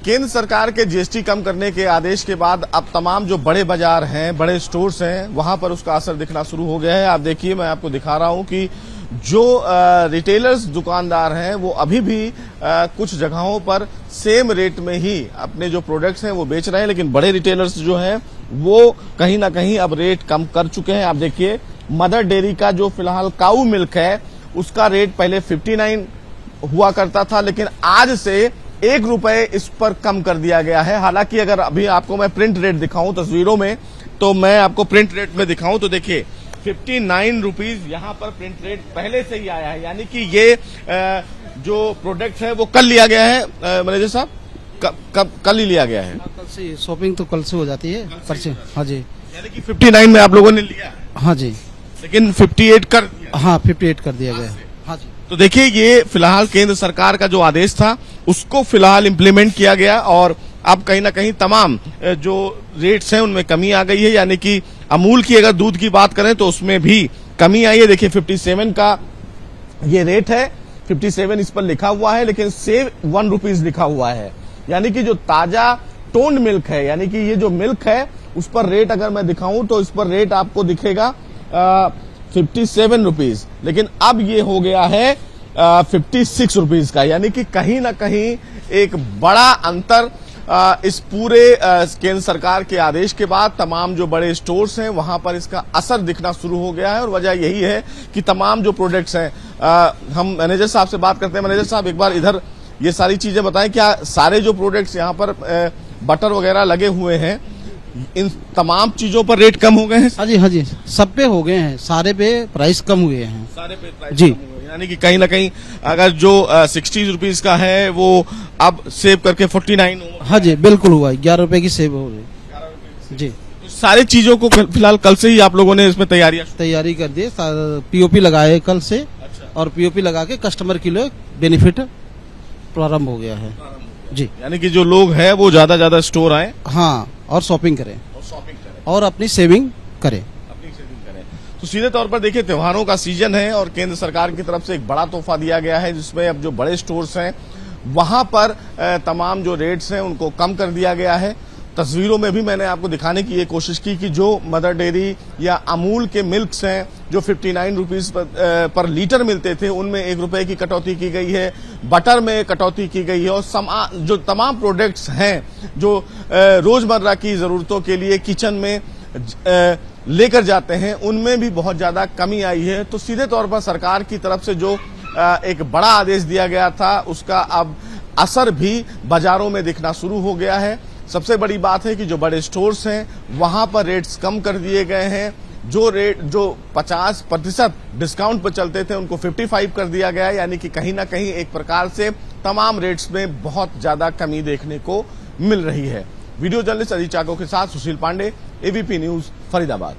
केंद्र सरकार के जीएसटी कम करने के आदेश के बाद अब तमाम जो बड़े बाजार हैं, बड़े स्टोर्स हैं, वहां पर उसका असर दिखना शुरू हो गया है। आप देखिए, मैं आपको दिखा रहा हूं कि जो रिटेलर्स दुकानदार हैं वो अभी भी कुछ जगहों पर सेम रेट में ही अपने जो प्रोडक्ट्स हैं वो बेच रहे हैं, लेकिन बड़े रिटेलर्स जो हैं वो कहीं ना कहीं अब रेट कम कर चुके हैं। आप देखिए, मदर डेयरी का जो फिलहाल काऊ मिल्क है उसका रेट पहले 59 हुआ करता था, लेकिन आज से 1 रुपए इस पर कम कर दिया गया है। हालांकि अगर अभी आपको मैं प्रिंट रेट दिखाऊं तस्वीरों में, तो मैं आपको प्रिंट रेट में दिखाऊं तो देखिए 59 रुपीज यहाँ पर प्रिंट रेट पहले से ही आया है, यानी कि ये जो प्रोडक्ट है वो कल लिया गया है। मैनेजर साहब, कल ही लिया गया है? कल से शॉपिंग तो कल से हो जाती है परचे। हाँ जी, यानी कि 59 में आप लोगों ने लिया? हाँ जी, लेकिन 58 कर दिया? हाँ 58 कर दिया गया है। हाँ जी, तो देखिए, ये फिलहाल केंद्र सरकार का जो आदेश था उसको फिलहाल इम्प्लीमेंट किया गया और अब कहीं ना कहीं तमाम जो रेट्स हैं उनमें कमी आ गई है। यानी कि अमूल की अगर दूध की बात करें तो उसमें भी कमी आई है। देखिए 57 का ये रेट है, 57 इस पर लिखा हुआ है, लेकिन सेव 1 रुपीज लिखा हुआ है। यानी कि जो ताजा टोन्ड मिल्क है, यानी कि ये जो मिल्क है उस पर रेट अगर मैं दिखाऊं तो इस पर रेट आपको दिखेगा 57 रुपीज, लेकिन अब ये हो गया है 56 रुपीज का। यानी कि कहीं ना कहीं एक बड़ा अंतर इस पूरे केंद्र सरकार के आदेश के बाद तमाम जो बड़े स्टोर्स हैं वहां पर इसका असर दिखना शुरू हो गया है। और वजह यही है कि तमाम जो प्रोडक्ट्स हैं, हम मैनेजर साहब से बात करते हैं। मैनेजर साहब, एक बार इधर ये सारी चीजें बताएं, क्या सारे जो प्रोडक्ट्स यहाँ पर बटर वगैरह लगे हुए हैं, इन तमाम चीजों पर रेट कम हो गए हैं? हाँ जी, हाँ जी, सब पे हो गए हैं, सारे पे प्राइस कम हुए हैं। सारे पे प्राइस जी, कम हुए हैं। यानी कि कहीं ना कहीं अगर जो 60 रुपीज का है वो अब सेव करके 49 हो। हाँ जी, बिल्कुल हुआ, 11 रुपए की सेव हो गई जी। तो सारी चीजों को फिलहाल कल से ही आप लोगों ने इसमें तैयारी कर दी, पीओपी लगाए कल से। अच्छा। और पीओपी लगा के कस्टमर के लिए बेनिफिट प्रारंभ हो गया है जी। यानी कि जो लोग हैं वो ज्यादा स्टोर आए, हाँ, और शॉपिंग करें और शॉपिंग करें और अपनी सेविंग करें। अपनी सेविंग करें। तो सीधे तौर पर देखिए, त्योहारों का सीजन है और केंद्र सरकार की तरफ से एक बड़ा तोहफा दिया गया है, जिसमें अब जो बड़े स्टोर्स हैं वहां पर तमाम जो रेट्स हैं उनको कम कर दिया गया है। तस्वीरों में भी मैंने आपको दिखाने की ये कोशिश की कि जो मदर डेयरी या अमूल के मिल्क्स हैं जो 59 रुपीज पर लीटर मिलते थे, उनमें 1 रुपए की कटौती की गई है, बटर में कटौती की गई है, और जो तमाम प्रोडक्ट्स हैं जो रोजमर्रा की जरूरतों के लिए किचन में लेकर जाते हैं, उनमें भी बहुत ज्यादा कमी आई है। तो सीधे तौर पर सरकार की तरफ से जो एक बड़ा आदेश दिया गया था उसका अब असर भी बाजारों में दिखना शुरू हो गया है। सबसे बड़ी बात है कि जो बड़े स्टोर्स हैं वहां पर रेट्स कम कर दिए गए हैं। जो 50% डिस्काउंट पर चलते थे उनको 55 कर दिया गया है। यानी कि कहीं ना कहीं एक प्रकार से तमाम रेट्स में बहुत ज्यादा कमी देखने को मिल रही है। वीडियो जर्नलिस्ट अजीत चाको के साथ सुशील पांडे, एबीपी न्यूज, फरीदाबाद।